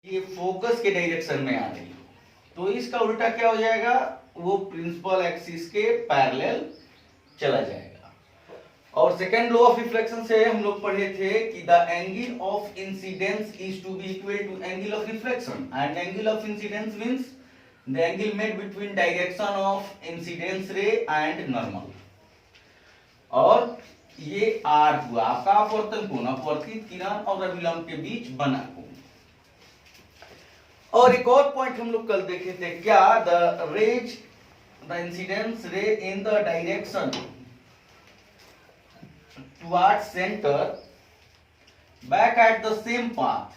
ये फोकस के डायरेक्शन में आ रही हो तो इसका उल्टा क्या हो जाएगा, वो प्रिंसिपल एक्सिस के पैरेलल चला जाएगा। और सेकेंड लॉ ऑफ रिफ्लेक्शन से हम लोग पढ़े थे कि the angle of incidence is to be equal to angle of reflection and angle of incidence means the angle made between direction of incidence ray and normal. और ये are हुआ आपका अपवर्तन कोण, अपवर्तित किरण और अभिलंब के बीच बना कोण। और एक और पॉइंट हम लोग कल देखे थे क्या, the raise the incidence ray in the direction towards centre back at the same path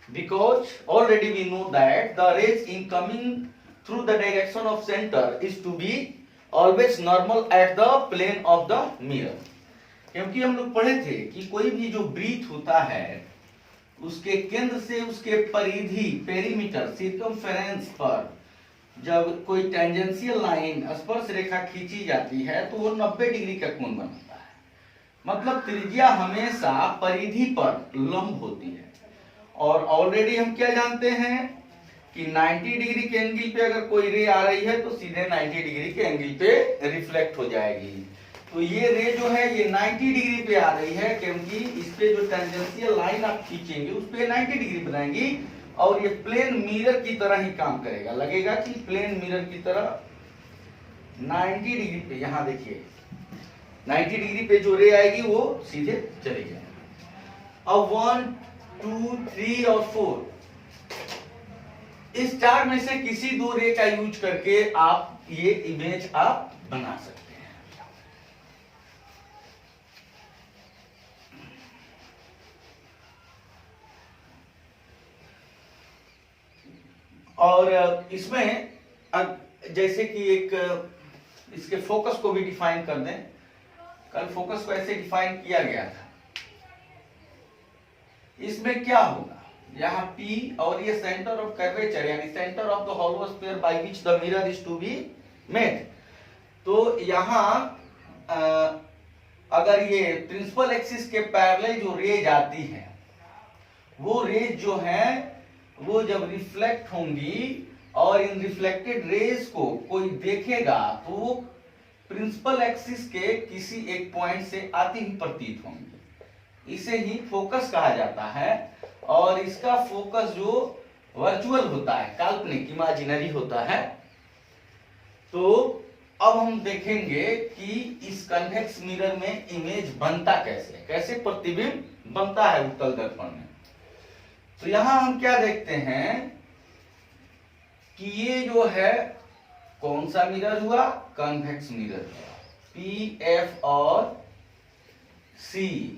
because already we know that the rays incoming through the direction of center is to be always normal at the plane of the mirror। क्योंकि हम लोग पढ़े थे कि कोई भी जो वृत्त होता है उसके केंद्र से उसके परिधि पेरीमीटर सर्कमफेरेंस पर जब कोई टेंजेंशियल लाइन स्पर्श रेखा खींची जाती है तो वो 90 डिग्री का कोण बनाता है। मतलब त्रिज्या हमेशा परिधि पर लंब होती है। और ऑलरेडी हम क्या जानते हैं कि 90 डिग्री के एंगल पे अगर कोई रे आ रही है तो सीधे 90 डिग्री के एंगल पे रिफ्लेक्ट हो जाएगी। तो ये रे जो है ये 90 डिग्री पे आ रही है क्योंकि इस पे जो टेंजेंशियल लाइन आप खींचेंगे उस पे 90 डिग्री बनाएंगी और ये प्लेन मिरर की तरह ही काम करेगा। लगेगा कि प्लेन मिरर की तरह 90 डिग्री पे, यहां देखिए 90 डिग्री पे जो रे आएगी वो सीधे चली जाएगी। अब 1 2 3 और 4 इस चार में से किसी दो रे का यूज करके आप ये इमेज आप बना सकते हैं। और इसमें जैसे कि एक इसके फोकस को भी डिफाइन कर दें। कल फोकस को ऐसे डिफाइन किया गया था। इसमें क्या होगा, यहाँ P और ये सेंटर ऑफ कर्वेचर यानी centre of the hollow sphere by which the mirror is to be made. तो यहाँ अगर ये प्रिंसिपल एक्सिस के पैरेलल जो रेज आती है वो रेज जो है वो जब रिफ्लेक्ट होंगी और इन रिफ्लेक्टेड रेज को कोई देखेगा तो वो प्रिंसिपल एक्सिस के किसी एक पॉइंट से आती ही प्रतीत होंगी। इसे ही फोकस कहा जाता है। और इसका फोकस जो वर्चुअल होता है, काल्पनिक इमेजिनरी होता है। तो अब हम देखेंगे कि इस कन्वेक्स मिरर में इमेज बनता कैसे, कैसे प्रतिबिंब बनता है उत्तल दर्पण में। तो यहां हम क्या देखते हैं कि ये जो है कौन सा मिरर हुआ, कन्वेक्स मिरर हुआ, पी एफ और सी।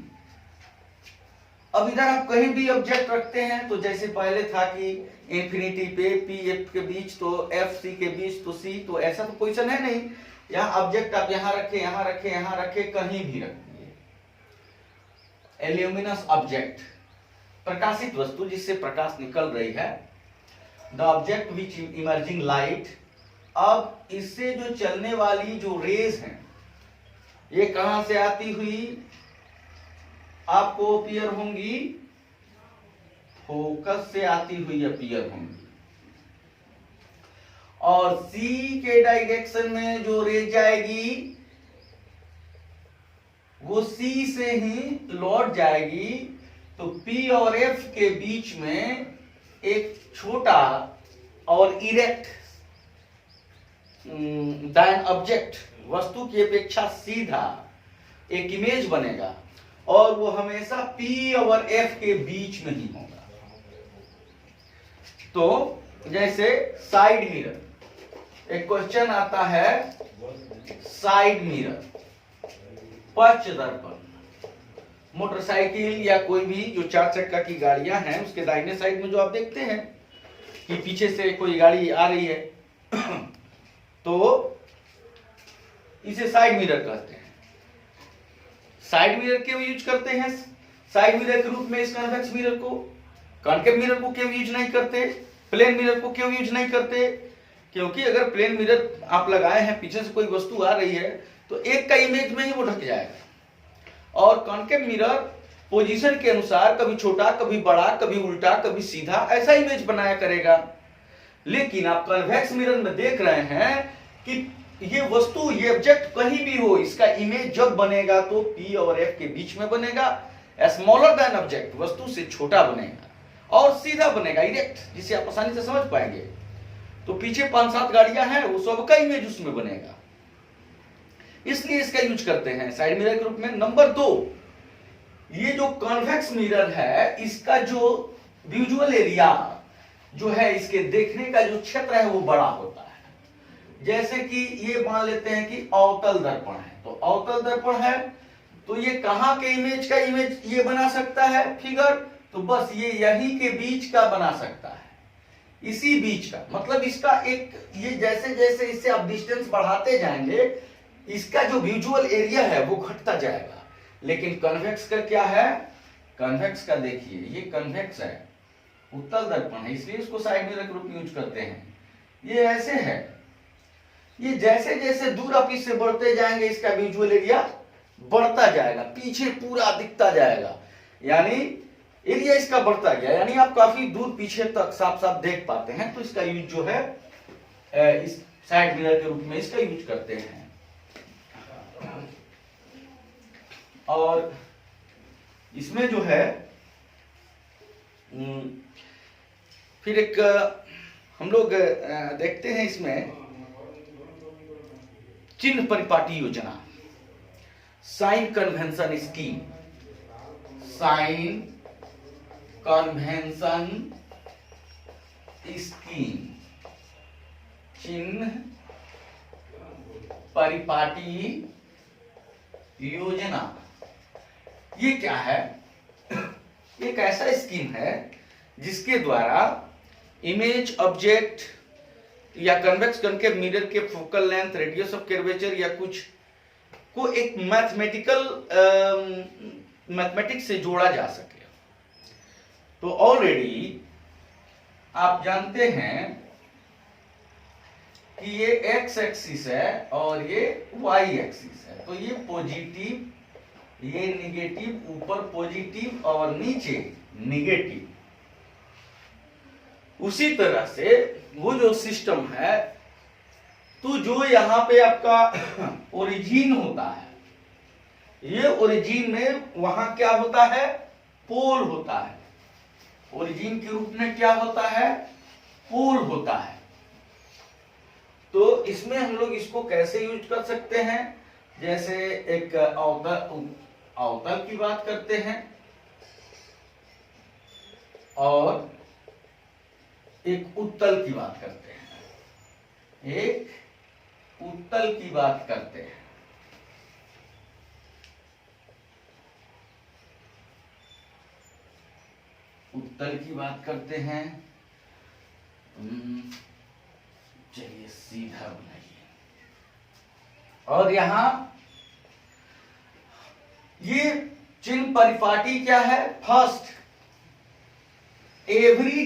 अब इधर आप कहीं भी ऑब्जेक्ट रखते हैं तो जैसे पहले था कि इंफिनिटी पे पी एफ के बीच तो एफ सी के बीच तो सी, तो ऐसा तो क्वेश्चन है नहीं। यहाँ ऑब्जेक्ट आप यहाँ रखे, यहाँ रखे, यहाँ रखे, कहीं भी रखिए। एल्यूमिनस ऑब्जेक्ट, प्रकाशित वस्तु जिससे प्रकाश निकल रही है, the object which emerging light. अब इससे जो चलने वाली जो रेज हैं ये कहां से आती हुई आपको अपीयर होंगी, फोकस से आती हुई अपीयर होंगी। और सी के डायरेक्शन में जो रेज जाएगी वो सी से ही लौट जाएगी। तो P और F के बीच में एक छोटा और इरेक्ट दैन ऑब्जेक्ट, वस्तु की अपेक्षा सीधा एक इमेज बनेगा और वो हमेशा P और F के बीच में ही होगा। तो जैसे साइड मिरर, एक क्वेश्चन आता है साइड मिरर, पश्च दर्पण, मोटरसाइकिल या कोई भी जो चार चक्का की गाड़ियां हैं उसके दाहिने साइड में जो आप देखते हैं कि पीछे से कोई गाड़ी आ रही है तो इसे साइड मिरर कहते हैं। साइड मिरर क्यों यूज करते हैं साइड मिरर के रूप में इस कन्वेक्स मिरर को? कॉन्केव मिरर को क्यों यूज नहीं करते? प्लेन मिरर को क्यों यूज नहीं करते? क्योंकि अगर प्लेन मिरर आप लगाए हैं, पीछे से कोई वस्तु आ रही है तो एक का इमेज में ही वो ढक जाएगा। और कॉन्केव मिरर पोजीशन के अनुसार कभी छोटा, कभी बड़ा, कभी उल्टा, कभी सीधा, ऐसा इमेज बनाया करेगा। लेकिन आप कन्वेक्स मिरर में देख रहे हैं कि ये वस्तु, ये ऑब्जेक्ट कहीं भी हो, इसका इमेज जब बनेगा तो P और F के बीच में बनेगा। स्मॉलर देन ऑब्जेक्ट, वस्तु से छोटा बनेगा और सीधा बनेगा, इरेक्ट, जिसे आप आसानी से समझ पाएंगे। तो पीछे 5-7 गाड़ियां हैं, वो सबका इमेज उसमें बनेगा, इसलिए इसका यूज करते हैं साइड मिरर के रूप में। नंबर 2, ये जो कॉन्वेक्स मिरर है, इसका जो विजुअल एरिया जो है, इसके देखने का जो क्षेत्र है वो बड़ा होता है। जैसे कि ये मान लेते हैं कि अवतल दर्पण है, तो अवतल दर्पण है तो ये कहां के इमेज का इमेज ये बना सकता है फिगर, तो बस ये यहीं के बीच का बना सकता है, इसी बीच का। मतलब इसका एक, ये जैसे जैसे इससे आप डिस्टेंस बढ़ाते जाएंगे, इसका जो विजुअल एरिया है वो घटता जाएगा। लेकिन कन्वेक्स का क्या है, कन्वेक्स का देखिए, ये कन्वेक्स है, उत्तल दर्पण है, इसलिए इसको साइड मिरर के रूप में यूज करते हैं। ये ऐसे है, ये जैसे जैसे दूर आप इससे बढ़ते जाएंगे, इसका विजुअल एरिया बढ़ता जाएगा, पीछे पूरा दिखता जाएगा, यानी एरिया इसका बढ़ता गया, यानी आप काफी दूर पीछे तक साफ साफ देख पाते हैं। तो इसका यूज जो है इस साइड मिरर के रूप में इसका यूज करते हैं। और इसमें जो है फिर एक हम लोग देखते हैं इसमें चिन्ह परिपाटी योजना, sign convention scheme, sign convention scheme, चिन्ह परिपाटी योजना। ये क्या है, एक ऐसा स्कीम है जिसके द्वारा इमेज ऑब्जेक्ट या कन्वेक्स कनकेव मिरर के focal length, radius of curvature या कुछ को एक मैथमेटिक्स से जोड़ा जा सके। तो ऑलरेडी आप जानते हैं कि ये एक्स एक्सिस है और ये वाई एक्सिस है, तो ये पॉजिटिव, ये निगेटिव, ऊपर पॉजिटिव और नीचे निगेटिव। उसी तरह से वो जो सिस्टम है, तो जो यहां पे आपका ओरिजिन होता है, ये ओरिजिन में वहां क्या होता है, पोल होता है। ओरिजिन के रूप में क्या होता है, पोल होता है। तो इसमें हम लोग इसको कैसे यूज कर सकते हैं, जैसे एक अवतल की बात करते हैं और एक उत्तल की बात करते हैं, एक उत्तल की बात करते हैं। उत्तल की बात करते हैं, चलिए सीधा बनाइए। और यहां ये चिन्ह परिपाटी क्या है, first, every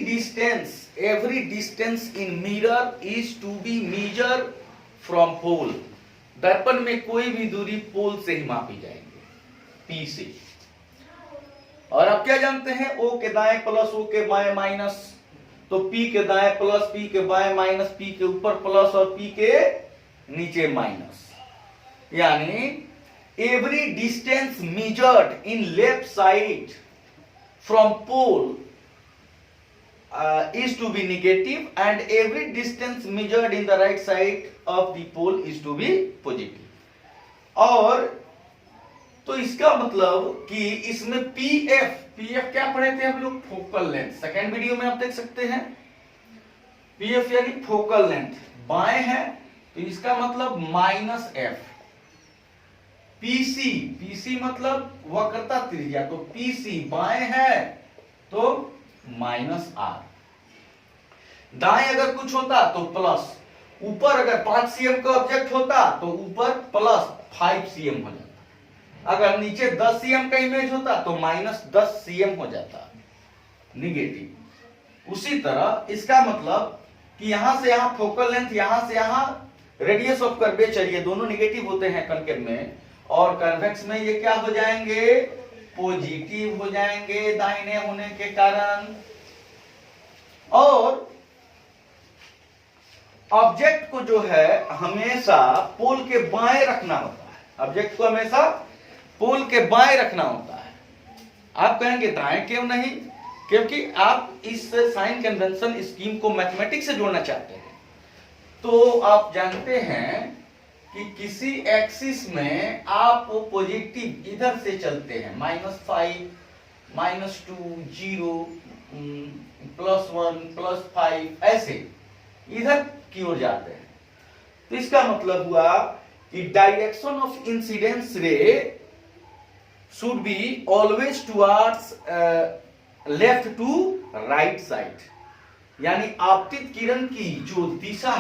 distance in mirror is to be measured from pole। दर्पण में कोई भी दूरी पोल से ही मापी जाएंगे, P से। और आप क्या जानते हैं, O के दाएं प्लस, O के बाएं माइनस, तो P के दाएं प्लस, P के बाएं माइनस, P के ऊपर प्लस और P के नीचे माइनस। यानी every distance measured in left side from pole is to be negative and every distance measured in the right side of the pole is to be positive। और तो इसका मतलब कि इसमें PF क्या पढ़े थे हम लोग, फोकल लेंथ, सेकेंड वीडियो में आप देख सकते हैं। PF यानी फोकल लेंथ बाएं है, तो इसका मतलब माइनस F। PC मतलब वक्रता त्रिज्या, तो PC बाएं है तो माइनस R। दाएं अगर कुछ होता तो प्लस, ऊपर अगर 5 cm का ऑब्जेक्ट होता तो ऊपर प्लस 5 cm हो जाता, अगर नीचे 10 cm का इमेज होता तो माइनस 10 cm हो जाता, निगेटिव। उसी तरह इसका मतलब कि यहां से यहां फोकल लेंथ, यहां से यहां रेडियस ऑफ कर्वेचर, ये दोनों निगेटिव होते हैं कनकेव में, और कन्वेक्स में ये क्या हो जाएंगे, पॉजिटिव हो जाएंगे दाहिने होने के कारण, और ऑब्जेक्ट को जो है हमेशा पोल के बाएं रखना होता है। ऑब्जेक्ट को हमेशा पोल के बाएं रखना होता है। आप कहेंगे दाएं क्यों नहीं? क्योंकि आप इस साइन कन्वेंशन स्कीम को मैथमेटिक्स से जोड़ना चाहते हैं। तो आप जानते हैं कि किसी एक्सिस में आप पॉजिटिव इधर से चलते हैं, -5, -2, 0, +1, +5, ऐसे इधर की ओर जाते हैं। तो इसका मतलब हुआ कि direction of incidence ray should be always towards left to right side, यानी आपतित किरण की जो दिशा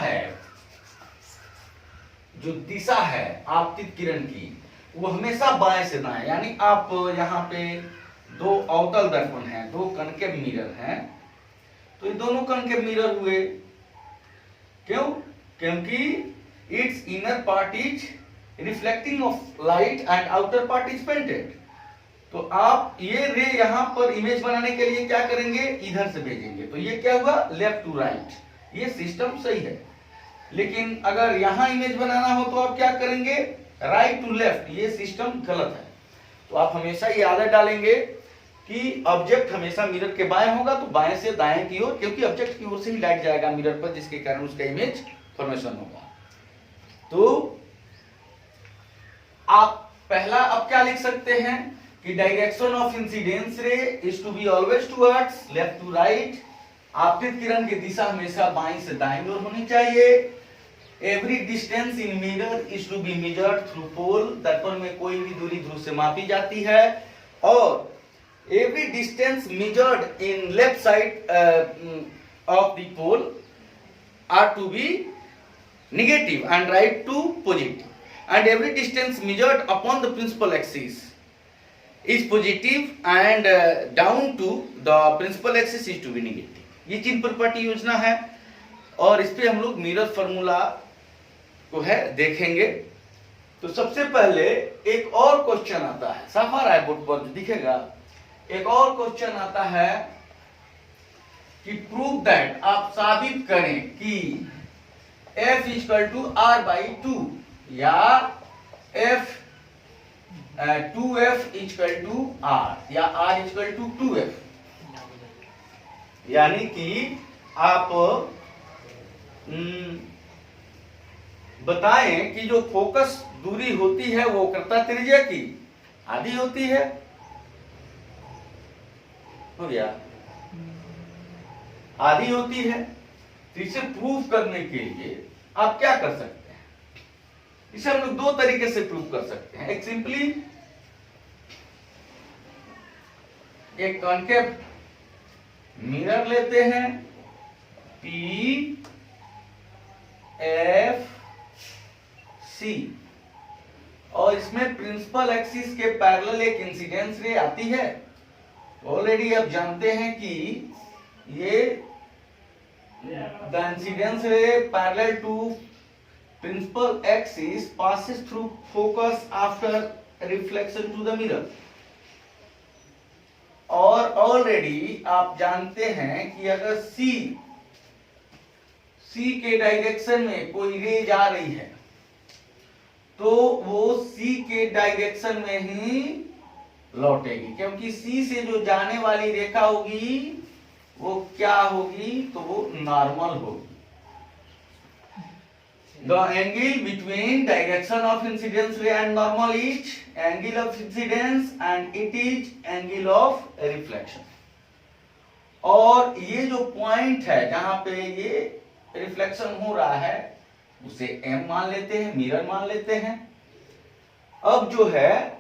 है आपतित किरण की, वो हमेशा बाएं से दाएं। यानी आप यहाँ पे दो अवतल दर्पण हैं, दो कनकेव मिरर हैं, तो ये दोनों कनकेव मिरर हुए। क्यों? क्योंकि it's inner part is reflecting of light and outer part is painted. तो आप ये रे यहां पर इमेज बनाने के लिए क्या करेंगे? इधर से भेजेंगे। तो ये क्या हुआ? Left to right. ये सिस्टम सही है। लेकिन अगर यहां इमेज बनाना हो तो आप क्या करेंगे? Right to left. ये सिस्टम गलत है। तो आप हमेशा ये आदत डालेंगे कि ऑब्जेक्ट हमेशा मिरर के बाएं होगा, तो बाएं से दाएं की ओर, क्योंकि ऑब्जेक्ट की ओर से ही लाइट जाएगा मिरर पर, जिसके कारण उसका इमेज फॉर्मेशन होगा। तो आप पहला अब क्या लिख सकते हैं कि direction of incidence ray is to be always towards left to right. आपतित किरण की दिशा हमेशा बाईं से दाईं ओर होनी चाहिए। Every distance in mirror is to be measured through pole. दर्पण में कोई भी दूरी ध्रुव से मापी जाती है। और every distance measured in left side of the pole are to be negative and right to positive, and every distance measured upon the principal axis is positive and down to the principal axis is to be negative. ये तीन property योजना है और इस पे हम लोग mirror formula को है देखेंगे। तो सबसे पहले एक और क्वेश्चन आता है, साफ आ रहा है बोर्ड पर दिखेगा। एक और क्वेश्चन आता है कि प्रूव दैट, आप साबित करें कि F = R/2 या F 2F = R या R = 2F। यानी कि आप बताएं कि जो फोकस दूरी होती है वो वक्रता त्रिज्या की आधी होती है। हो गया? आधी होती है। तो इसे प्रूव करने के लिए आप क्या कर सकते हैं? इसे हम लोग दो तरीके से प्रूव कर सकते हैं। एक सिंपली एक कॉन्केव मिरर लेते हैं, PFC, और इसमें प्रिंसिपल एक्सिस के पैरेलल एक इंसिडेंस रे आती है। ऑलरेडी आप जानते हैं कि ये the incidence ray parallel to principal axis passes through focus after reflection to the mirror। और ऑलरेडी आप जानते हैं कि अगर C के डायरेक्शन में कोई रे जा रही है तो वो C के डायरेक्शन में ही लौटेगी, क्योंकि C से जो जाने वाली रेखा होगी वो क्या होगी? तो वो नॉर्मल होगी। The angle between direction of incidence ray and normal is angle of incidence and it is angle of reflection। और ये जो पॉइंट है जहां पे ये रिफ्लेक्शन हो रहा है उसे M मान लेते हैं, मिरर मान लेते हैं। अब जो है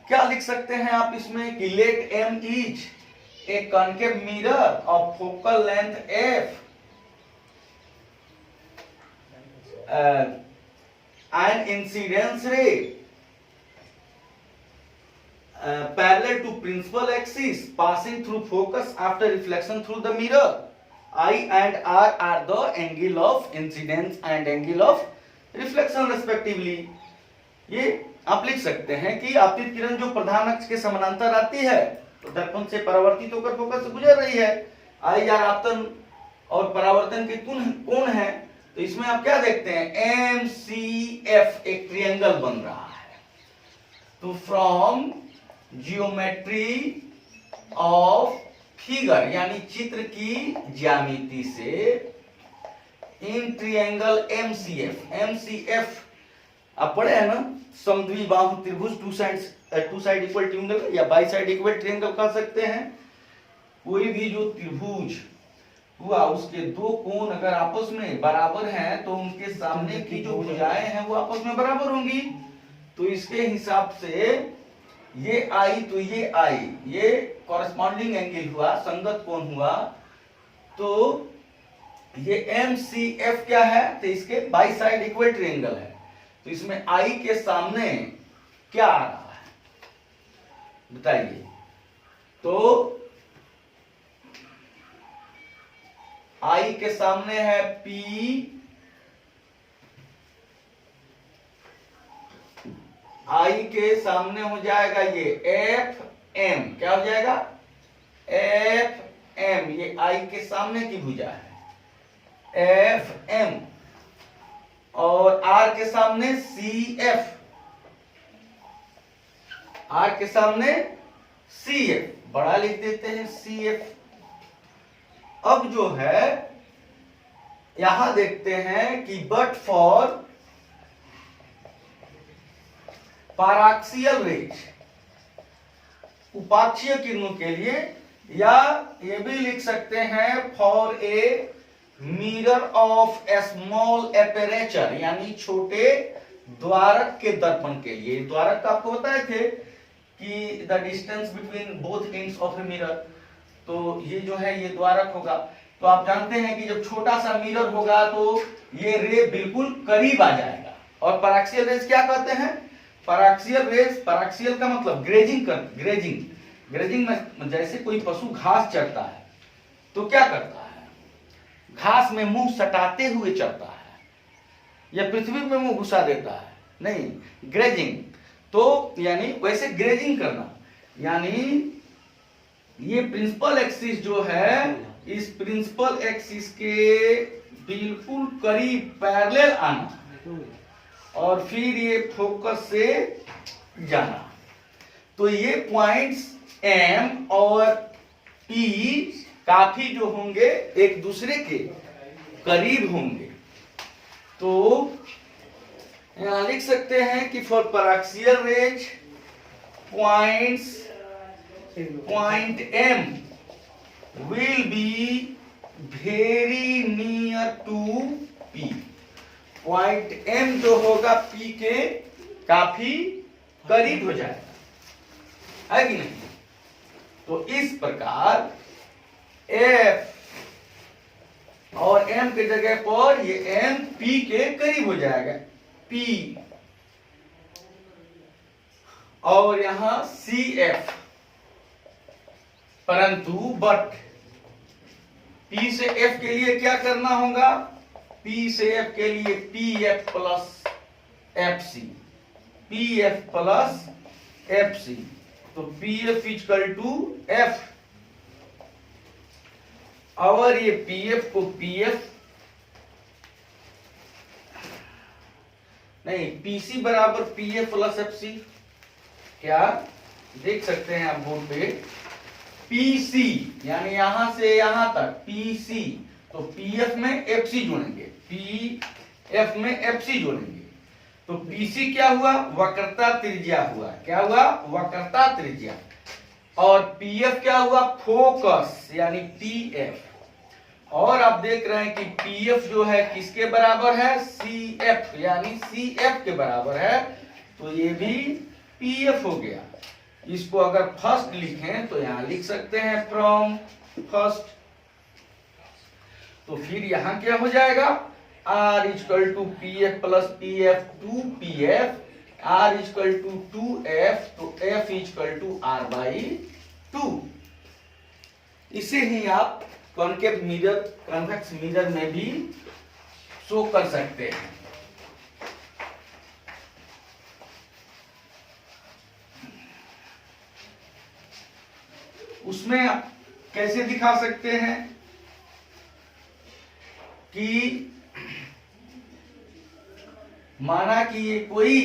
क्या लिख सकते हैं आप इसमें कि let M is a concave mirror of focal length F an incidence ray parallel to principal axis passing through focus after reflection through the mirror। I and R are the angle of incidence and angle of reflection respectively। ये आप लिख सकते हैं कि आपतित किरण जो प्रधान अक्ष के समानांतर आती है तो दर्पण से परावर्तित होकर फोकस से गुजर रही है। आई आर आपतन और परावर्तन के कोण है। तो इसमें आप क्या देखते हैं, MCF एक ट्रायंगल बन रहा है। तो फ्रॉम जियोमेट्री ऑफ फिगर यानी चित्र की ज्यामिति से इन ट्रायंगल MCF आप पढ़े हैं ना, समद्विबाहु त्रिभुज, टू साइड इक्वल ट्रायंगल या बाई साइड इक्वल ट्रायंगल कह सकते हैं। कोई भी जो त्रिभुज हुआ उसके दो कोण अगर आपस में बराबर हैं तो उनके सामने की जो भुजाएं हैं वो आपस में बराबर होंगी। तो इसके हिसाब से ये आई तो ये आई, ये कॉरेस्पॉन्डिंग एंगल हुआ, संगत कोण हुआ। तो ये MCF क्या है, तो इसके बाई साइड इक्वल ट्रायंगल है। तो इसमें आई के सामने क्या आ रहा है बताइए। तो आई के सामने है P, आई के सामने हो जाएगा ये FM, क्या हो जाएगा FM, ये आई के सामने की भुजा है FM, और R के सामने CF, R के सामने CF, बड़ा लिख देते हैं CF। अब जो है यहां देखते हैं कि बट फॉर पैराक्सियल रेज, उपाक्षीय किरणों के लिए, या ये भी लिख सकते हैं for a mirror of A small aperture यानी छोटे द्वारक के दर्पण के लिए। द्वारक का आपको बताए थे कि the distance between both ends of a mirror, तो ये जो है ये द्वारक होगा। तो आप जानते हैं कि जब छोटा सा मिरर होगा तो ये रे बिल्कुल करीब आ जाएगा। और पैराक्सियल रेज क्या कहते हैं, पैराक्सियल रेज, पैराक्सियल का मतलब ग्रेजिंग में जैसे कोई पशु घास चरता है तो क्या करता है, घास में मुंह सटाते हुए चलता है या पृथ्वी में मुंह घुसा देता है, नहीं, ग्रेजिंग। तो यानी वैसे ग्रेजिंग करना, यानी ये प्रिंसिपल एक्सिस जो है, इस प्रिंसिपल एक्सिस के बिल्कुल करीब पैरेलल आना और फिर ये फोकस से जाना। तो ये पॉइंट्स M और P काफी जो होंगे एक दूसरे के करीब होंगे। तो यहां लिख सकते हैं कि for paraxial rays point M will be very near to P। Point M जो होगा P के काफी करीब हो जाएगा, है कि नहीं। तो इस प्रकार F और M के जगह पर ये M P के करीब हो जाएगा, P, और यहां CF, परंतु बट P से F के लिए क्या करना होगा, P से F के लिए PF plus FC, PF plus FC। तो PF इक्वल टू F, और ये PF को PF नहीं, PC बराबर PF प्लस FC, क्या देख सकते हैं आप बोर्ड पे, PC यानी यहां से यहां तक PC, तो PF में FC जोड़ेंगे, PF में FC जोड़ेंगे। तो PC क्या हुआ, वक्रता त्रिज्या हुआ, क्या हुआ, वक्रता त्रिज्या। और PF क्या हुआ, फोकस यानी PF। और आप देख रहे हैं कि PF जो है किसके बराबर है, CF यानी CF के बराबर है। तो ये भी PF हो गया। इसको अगर फर्स्ट लिखें तो यहां लिख सकते हैं फ्रॉम फर्स्ट। तो फिर यहां क्या हो जाएगा, R equal to PF plus PF 2PF, R equal to 2F, तो F equal to R by 2। इसे ही आप कॉन्केव मिरर, कॉन्वेक्स मिरर में भी शो कर सकते हैं। उसमें आप कैसे दिखा सकते हैं कि माना कि ये कोई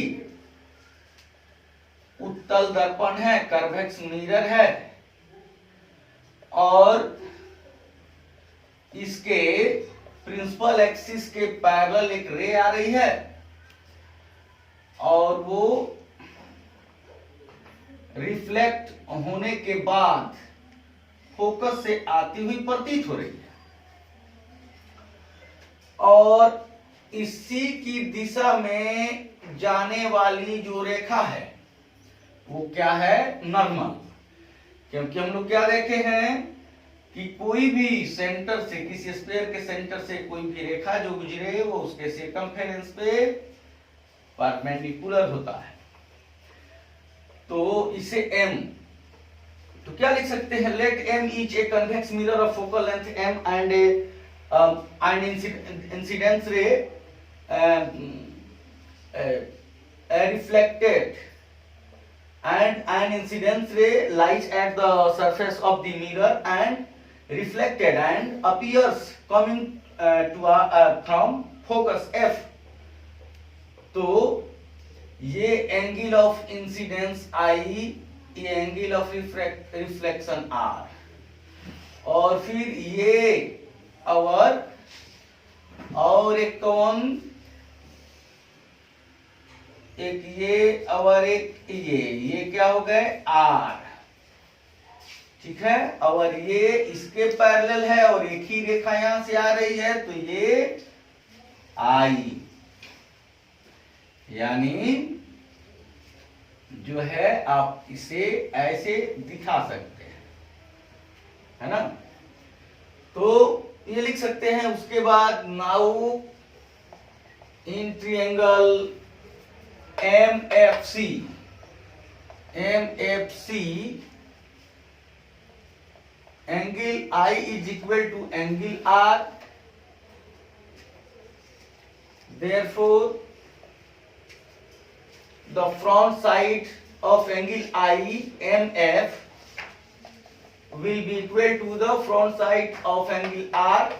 उत्तल दर्पण है, कर्वेक्स मिरर है, और इसके प्रिंसिपल एक्सिस के पैरेलल एक रे आ रही है और वो रिफ्लेक्ट होने के बाद फोकस से आती हुई प्रतीत हो रही है, और इसी की दिशा में जाने वाली जो रेखा है वो क्या है, नॉर्मल। क्योंकि हम लोग क्या देखे हैं कि कोई भी सेंटर से, किसी स्फीयर के सेंटर से कोई भी रेखा जो गुजरे वो उसके सर्कमफेरेंस पे परपेंडिकुलर होता है। तो इसे m, तो क्या लिख सकते हैं, let m is a convex mirror of focal length m and incidence ray reflected and an incidence ray lies at the surface of the mirror and reflected and appears coming from focus f। तो ये angle of incidence I, ये angle of reflection R, और फिर ये और एक कौन, एक ये और एक ये क्या हो गए R, ठीक है। और ये इसके पैरेलल है और एक ही रेखा यहां से आ रही है, तो ये I, यानी जो है आप इसे ऐसे दिखा सकते हैं, है ना। तो ये लिख सकते हैं। उसके बाद now in triangle MFC angle I is equal to angle R, therefore the front side of angle I MF will be equal to the front side of angle R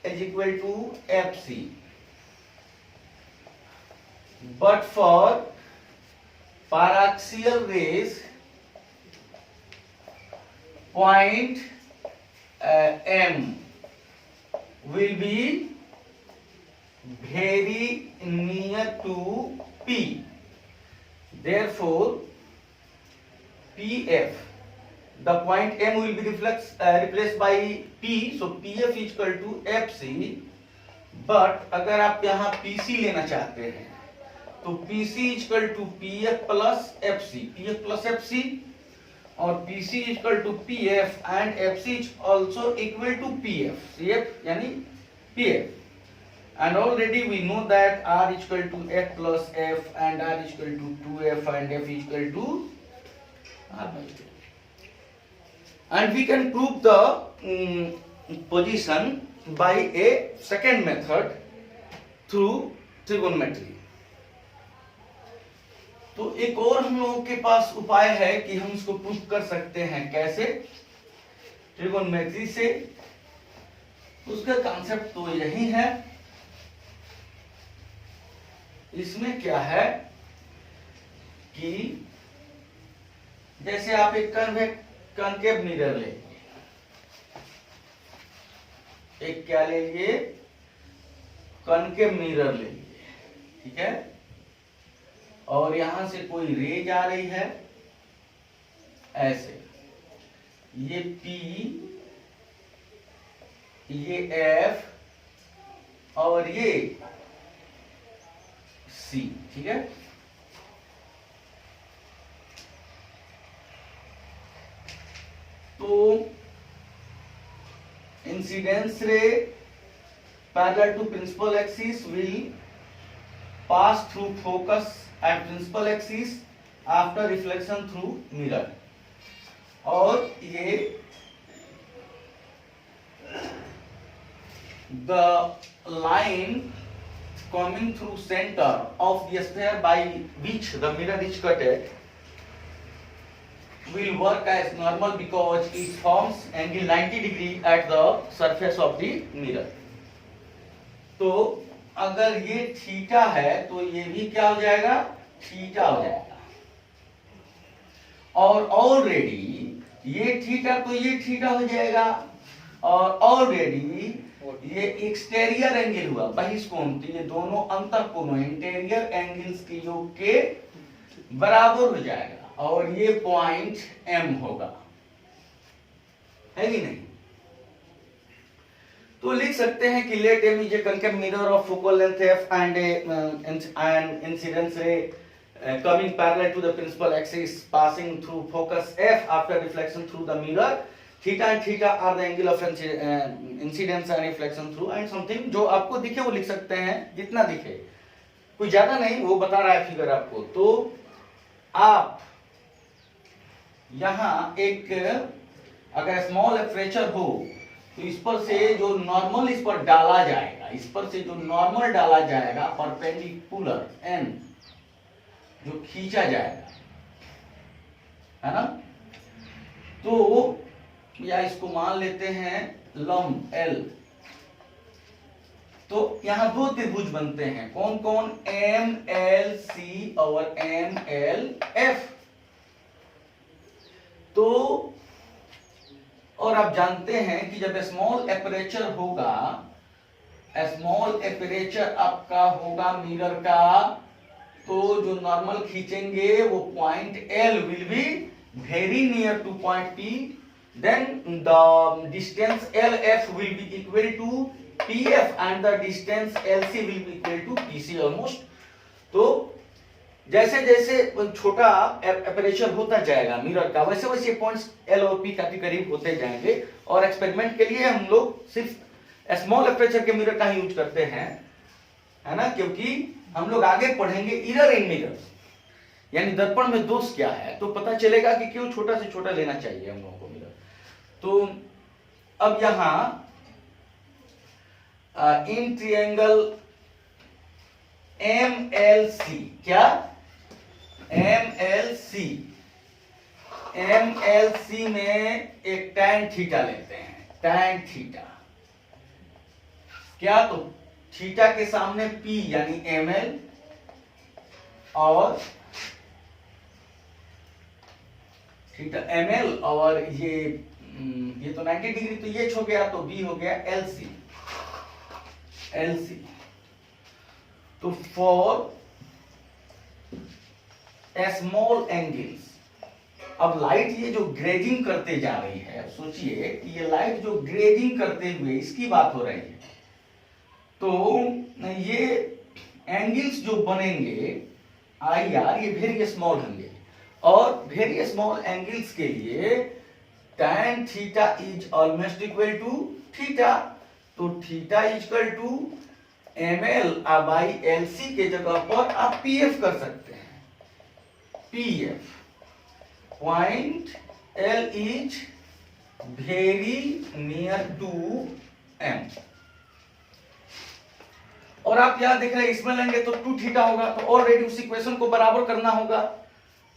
is equal to FC. But for paraxial rays, point M will be very near to P. Therefore, PF, the point M will be replaced by P. So PF is equal to FC. But अगर आप यहाँ PC लेना चाहते हैं तो PC is equal to PF plus FC, PF plus FC, और PC is equal to PF and FC is also equal to PF, CF यानी PF. And already we know that R is equal to F plus F and R is equal to 2F and F is equal to R by 2. And we can prove the position by a second method through trigonometry. तो एक और हम लोगों के पास उपाय है कि हम इसको प्रूव कर सकते हैं, कैसे, ट्रिगोनोमेट्री से। उसका कॉन्सेप्ट तो यही है। इसमें क्या है कि जैसे आप एक कॉन्केव मिरर लेंगे, एक क्या लेंगे, कॉन्केव मिरर लेंगे, ठीक है, और यहां से कोई रे जा रही है ऐसे, ये P, ये F और ये C, ठीक है। तो incidence ray parallel to principal axis will pass through focus at principal axis after reflection through mirror, और ये the line coming through center of the sphere by which the mirror is cutted will work as normal because it forms angle 90 degree at the surface of the mirror. तो अगर ये theta है तो ये भी क्या हो जाएगा, थीटा हो जाएगा। और ऑलरेडी ये थीटा तो ये थीटा हो जाएगा, और ऑलरेडी ये एक्सटेरियर एंगल हुआ बहिष्कोण, तो ये दोनों अंतःकोण इंटीरियर एंगल्स के योग के बराबर हो जाएगा, और ये पॉइंट M होगा, है कि नहीं। तो लिख सकते हैं कि let M is a concave mirror of focal length f and an incidence ray coming parallel to the principal axis passing through focus f after reflection through the mirror. Theta and theta are the angle of incidence and reflection through and something, जो आपको दिखे वो लिख सकते हैं, जितना दिखे, कोई ज्यादा नहीं, वो बता रहा है फिगर आपको। तो आप यहां एक अगर स्मॉल एपर्चर हो तो इस पर से जो नॉर्मल इस पर डाला जाएगा, इस पर से जो नॉर्मल डाला जाएगा परपेंडिकुलर n जो खींचा जाएगा, है ना। तो या इसको मान लेते हैं लंब L। तो यहां दो त्रिभुज बनते हैं, कौन कौन, MLC और MLF। तो और आप जानते हैं कि जब स्मॉल एपर्चर होगा, स्मॉल एपर्चर आपका होगा मिरर का, तो जो नॉर्मल खींचेंगे वो point L will be very near two point P, then the distance LF will be equal to PF and the distance LC will be equal to PC almost। तो जैसे जैसे छोटा एपर्चर होता जाएगा मिरर का, वैसे वैसे पॉइंट्स L और P काफी करीब होते जाएंगे। और एक्सपेरिमेंट के लिए हम लोग सिर्फ स्मॉल एपर्चर के मिरर का ही यूज करते हैं, है ना, क्योंकि हम लोग आगे पढ़ेंगे इरर इन मिरर, यानी दर्पण में दोष क्या है, तो पता चलेगा कि क्यों छोटा से छोटा लेना चाहिए हम लोगों को मिरर। तो अब यहां इन ट्रायंगल MLC, क्या MLC में एक tan थीटा लेते हैं, tan थीटा क्या, तो थीटा के सामने P यानी ML, और थीटा ML, और ये तो 90 डिग्री, तो ये हो गया, तो B हो गया LC। तो फॉर स्मॉल एंगल्स, अब लाइट ये जो ग्रेजिंग करते जा रही है, सोचिए कि ये लाइट जो ग्रेजिंग करते हुए इसकी बात हो रही है, तो ये एंगल्स जो बनेंगे IR, ये वेरी स्मॉल होंगे, और वेरी स्मॉल एंगल्स के लिए tan theta is almost equal to theta, तो theta is equal to ML by LC के जगह पर आप PF कर सकते हैं, PF point L is very near to M। और आप यहां देख रहे हैं इसमें लेंगे तो 2 थीटा होगा, तो ऑलरेडी उस इक्वेशन को बराबर करना होगा।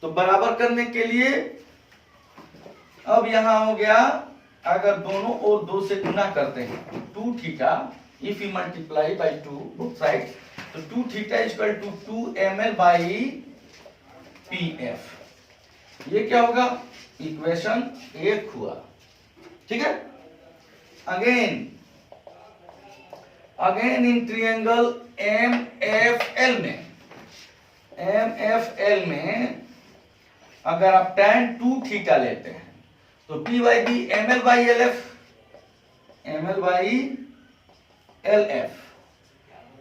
तो बराबर करने के लिए अब यहां हो गया, अगर दोनों और 2 से गुना करते हैं 2 theta, if you multiply by 2 both side, तो 2 theta is equal to 2 ML by PF। ये क्या होगा, इक्वेशन 1 हुआ, ठीक है। अगेन इन ट्रायंगल MFL में अगर आप tan 2 थीटा लेते हैं तो P by B ML by LF।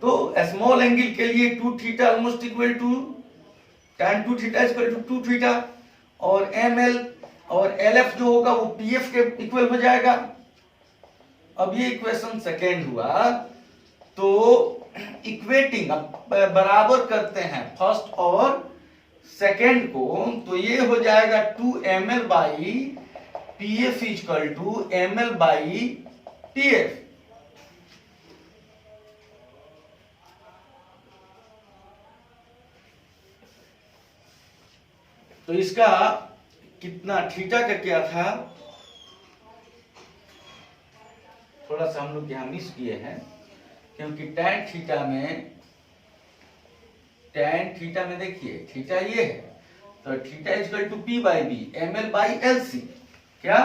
तो स्मॉल एंगल के लिए 2 theta almost equal to tan 2 theta equal to 2 theta, और ML और LF जो होगा वो PF के इक्वल हो जाएगा। अब ये इक्वेशन सेकेंड हुआ, तो इक्वेटिंग अब बराबर करते हैं फर्स्ट और सेकेंड को, तो ये हो जाएगा 2 ML by PF equal to ML by PF। तो इसका कितना थीटा का क्या था, थोड़ा सा हम लोग यहाँ मिस किए हैं, क्योंकि tan थीटा में देखिए थीटा ये है, तो theta equal to P by B ml by LC, क्या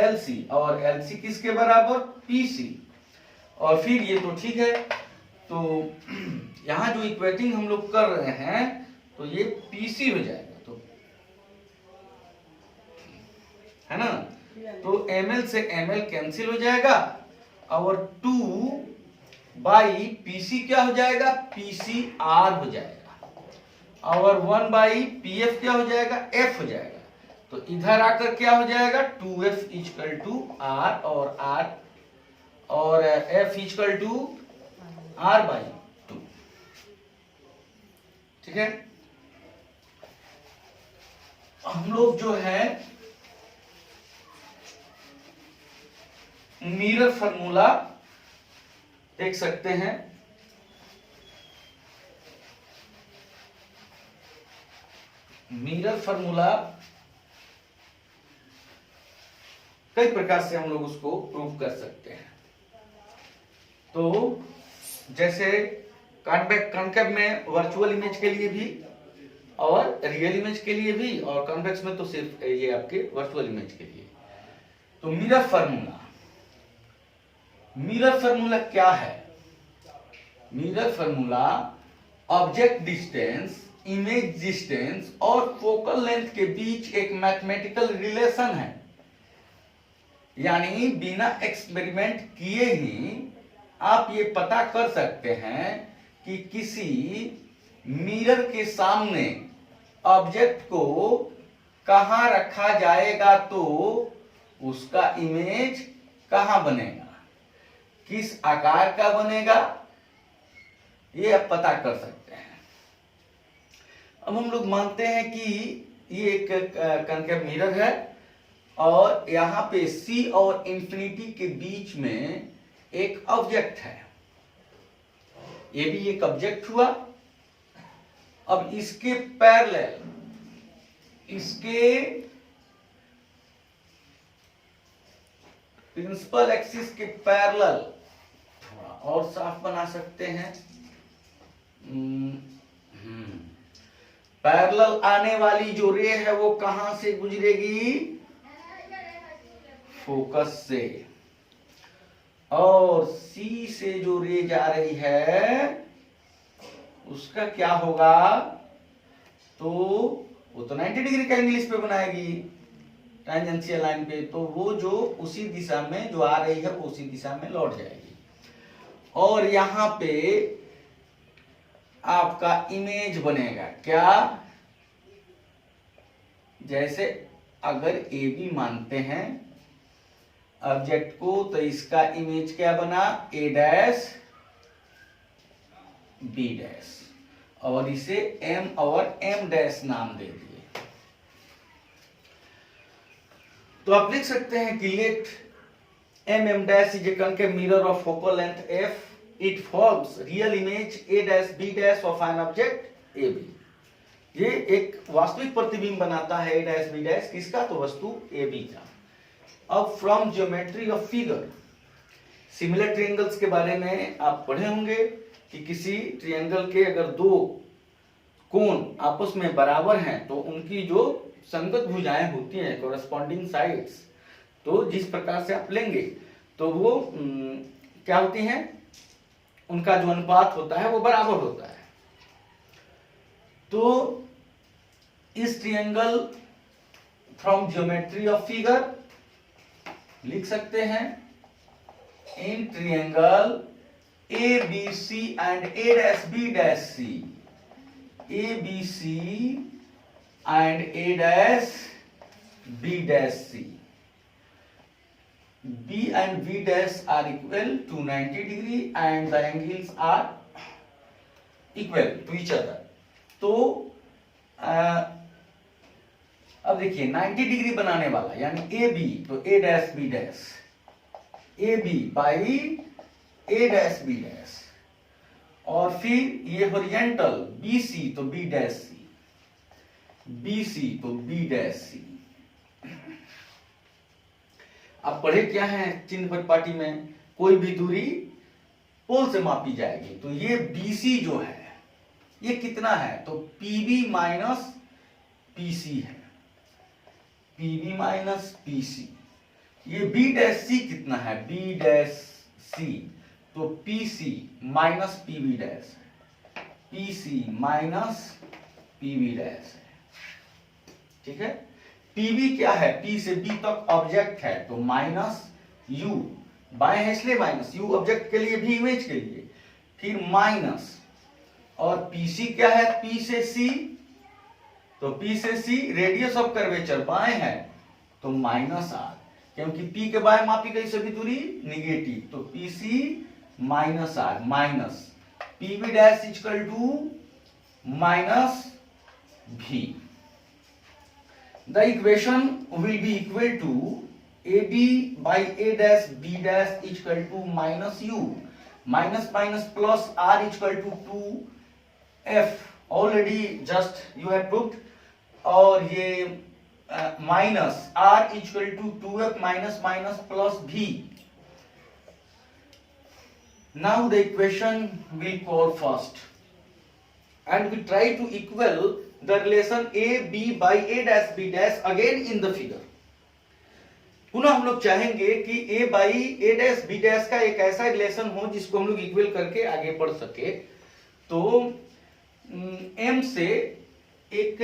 LC, और LC किसके बराबर, PC, और फिर ये तो ठीक है, तो यहाँ जो इक्वेटिंग हम लोग कर रहे हैं तो ये PC हो जाएगा, तो है ना, तो ml से ml कैंसिल हो जाएगा और 2 बाई PC क्या हो जाएगा, PCR हो जाएगा, और 1 बाई PF क्या हो जाएगा, F हो जाएगा, तो इधर आकर क्या हो जाएगा 2F इक्वल टू R, और F equal to R by 2, ठीक है। हम लोग जो है मिरर फार्मूला देख सकते हैं, मिरर फार्मूला कई प्रकार से हम लोग उसको प्रूव कर सकते हैं। तो जैसे कॉन्केव में वर्चुअल इमेज के लिए भी और रियल इमेज के लिए भी, और कॉन्वेक्स में तो सिर्फ ये आपके वर्चुअल इमेज के लिए। तो मिरर फार्मूला क्या है, mirror formula object distance, image distance और फोकल लेंथ के बीच एक मैथमेटिकल रिलेशन है, यानी बिना एक्सपेरिमेंट किए ही आप ये पता कर सकते हैं कि किसी मिरर के सामने ऑब्जेक्ट को कहां रखा जाएगा तो उसका इमेज कहां बनेगा, किस आकार का बनेगा, ये आप पता कर सकते हैं। अब हम लोग मानते हैं कि ये एक कॉन्केव मिरर है और यहाँ पे C और इंफिनिटी के बीच में एक ऑब्जेक्ट है, ये भी एक ऑब्जेक्ट हुआ। अब इसके पैरेलल, इसके प्रिंसिपल एक्सिस के पैरेलल, थोड़ा और साफ बना सकते हैं, पैरेलल आने वाली जो रे है वो कहां से गुजरेगी, फोकस से, और C से जो रे जा रही है उसका क्या होगा, तो वो तो 90 डिग्री का एंगल इस पे बनाएगी टेंजेंशियल लाइन पे, तो वो जो उसी दिशा में जो आ रही है वो उसी दिशा में लौट जाएगी, और यहां पे आपका इमेज बनेगा क्या, जैसे अगर AB मानते हैं ऑब्जेक्ट को, तो इसका इमेज क्या बना, A डैश B डैश, और इसे M और M डैश नाम दे दिए। तो आप लिख सकते हैं कि let M dash is a concave mirror of focal length F, it forms real image A dash B dash of an object AB। ये एक वास्तविक प्रतिबिंब बनाता है A डैश B डैश, किसका, तो वस्तु AB का। अब from geometry of figure, similar triangles के बारे में आप पढ़े होंगे कि किसी ट्रायंगल के अगर दो कोण आपस में बराबर हैं तो उनकी जो संगत भुजाएं होती हैं, कोरेस्पॉन्डिंग साइड्स, तो जिस प्रकार से आप लेंगे तो वो क्या होती हैं, उनका जो अनुपात होता है वो बराबर होता है। तो इस triangle from geometry of figure लिख सकते हैं, in triangle ABC and A dash B dash C, ABC and A dash B dash C, B and B dash are equal to 90 degree and the angles are equal to each other। तो अब देखिए 90 degree बनाने वाला यानी AB, तो A dash B dash, AB by A dash B dash, और फिर ये हॉरिजॉन्टल BC, तो B डैश C, BC तो B डैश C। अब पढ़े क्या है चिन्ह परिपाटी में, कोई भी दूरी पोल से मापी जाएगी, तो ये BC जो है ये कितना है, तो PB माइनस PC है, PB माइनस PC। ये B डैश C कितना है, B डैश C तो PC माइनस PB डैश है, PC माइनस PB डैश है, ठीक है। PB क्या है, P से B तक ऑब्जेक्ट है तो माइनस U, बाएं है इसलिए माइनस, U ऑब्जेक्ट के लिए भी इमेज के लिए, फिर माइनस, और PC क्या है, P से C तो P से C रेडियस ऑफ कर्वेचर बाएं है तो माइनस R, क्योंकि P के बाएं मापी गई सभी दूरी निगेटिव, तो PC minus R minus PB dash equal to minus V। The equation will be equal to AB by A dash B dash equal to minus U, minus minus plus R equal to 2F, already just you have proved, और ये minus R equal to 2F minus minus plus V। Now the equation we call first and we try to equal the relation AB by A dash B dash again in the figure। पुनः हम लोग चाहेंगे कि A by A dash B dash का एक ऐसा relation हो जिसको हम लोग इक्वल करके आगे बढ़ सके। तो M से एक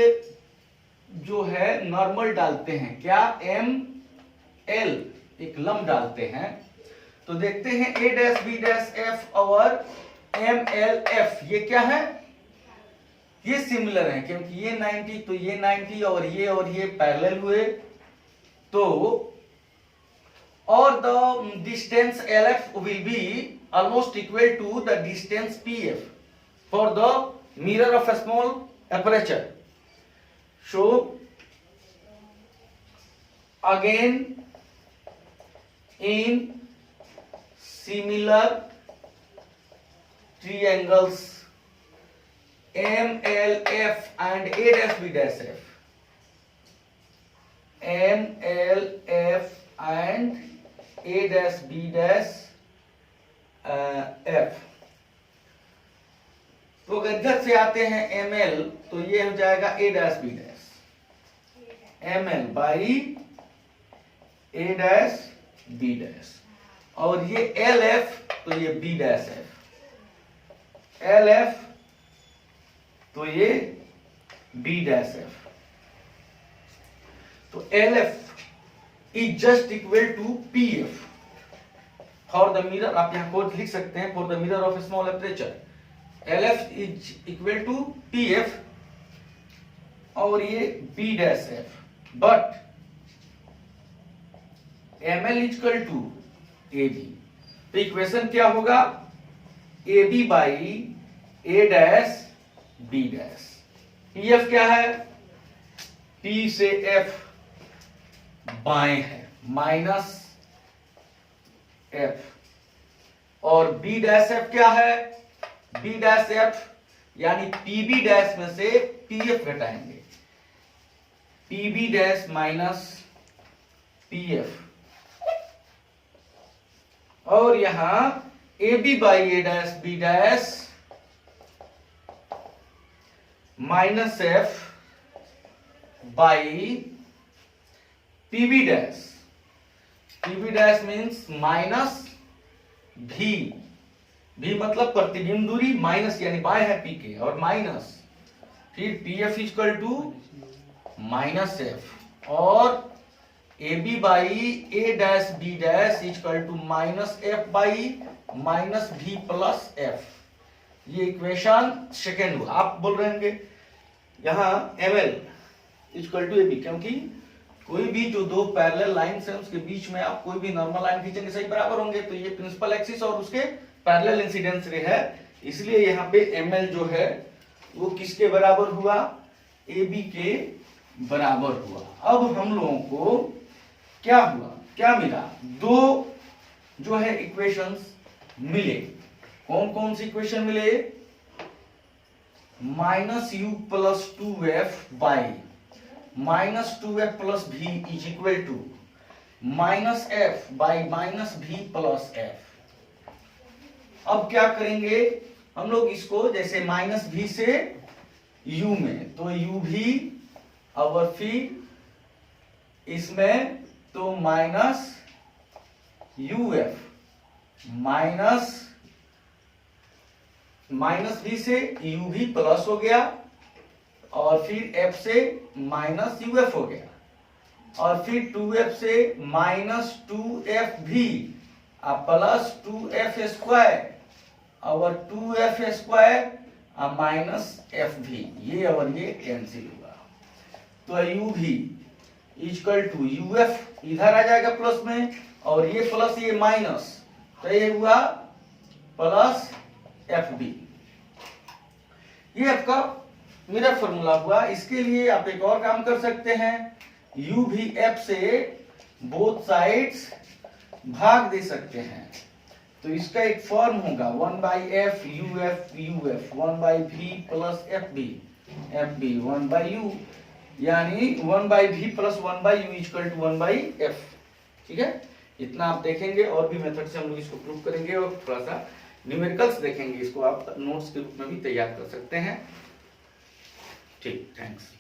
जो है नॉर्मल डालते हैं, क्या ML एक लंब डालते हैं, तो देखते हैं A dash B dash F और MLF ये क्या है, ये सिमिलर है क्योंकि ये 90 तो ये 90 और ये पैरेलल हुए, तो और the distance LF will be almost equal to the distance PF for the mirror of a small aperture। So again in similar triangles MLF and A dash B dash F, MLF and A dash B dash F। तो इधर से आते हैं ML तो ये हो जाएगा A dash B dash, ML by A dash B dash, और ये LF तो ये B dash F, LF तो ये B dash F। तो LF is just equal to PF for the mirror, आप यहाँ कोड लिख सकते हैं, for the mirror of a small aperture LF is equal to PF और ये B dash F, but ML is equal to AB। तो equation क्या होगा, AB by A dash B dash, PF क्या है, P से F बाएं है माइनस F, और B डैश F क्या है, B डैश F यानी PB डैश में से PF घटाएंगे, PB डैश माइनस PF, और यहां AB by A dash B dash minus F by PB dash, PB dash means minus V, V मतलब प्रतिबिंब दूरी, माइनस यानी बाएं है P के, और माइनस फिर PF equal to minus F, और AB by A dash B dash equal to minus F by minus V plus F। ये इक्वेशन सेकेंड हुआ। आप बोल रहे होंगे यहाँ ML इक्वल टू AB, क्योंकि कोई भी जो दो पैरेलल लाइंस हैं उसके बीच में आप कोई भी नॉर्मल लाइन खींचेंगे सही बराबर होंगे, तो ये प्रिंसिपल एक्सिस और उसके पैरेलल इंसिडेंस रे है, इसलिए यहाँ पे ML जो है वो किसके बराबर हुआ, AB के बराबर हुआ। अब हम लोगों को क्या हुआ, क्या मिला, दो जो है इक्वेशंस मिले। कौन कौन सी इक्वेशन मिले, minus U plus 2F by minus 2f plus v is equal to minus F by minus v plus F. अब क्या करेंगे हम लोग इसको, जैसे माइनस v से u में, तो u भी और फिर इसमें तो माइनस uf माइनस v से u भी प्लस हो गया और फिर f से माइनस uf हो गया और फिर 2f से माइनस 2f भी प्लस 2f स्क्वायर और 2f स्क्वायर माइनस f भी, ये और ये कैंसिल हुआ। तो u भी इक्वल टू uf इधर आ जाएगा प्लस में और ये प्लस ये माइनस, तो ये हुआ प्लस एफ बी। ये आपका मिरर फॉर्मूला हुआ। इसके लिए आप एक और काम कर सकते हैं, u भी f से बोथ साइड्स भाग दे सकते हैं। तो इसका एक फॉर्म होगा 1 by F U F U F 1 by V plus F B 1 by U, यानी 1 by V plus 1 by U equal to 1 by F. ठीक है, इतना आप देखेंगे। और भी मेथड से हम लोग इसको प्रूव करेंगे और थोड़ा सा न्यूमेरिकल्स देखेंगे। इसको आप नोट्स के रूप में भी तैयार कर सकते हैं। ठीक, थैंक्स।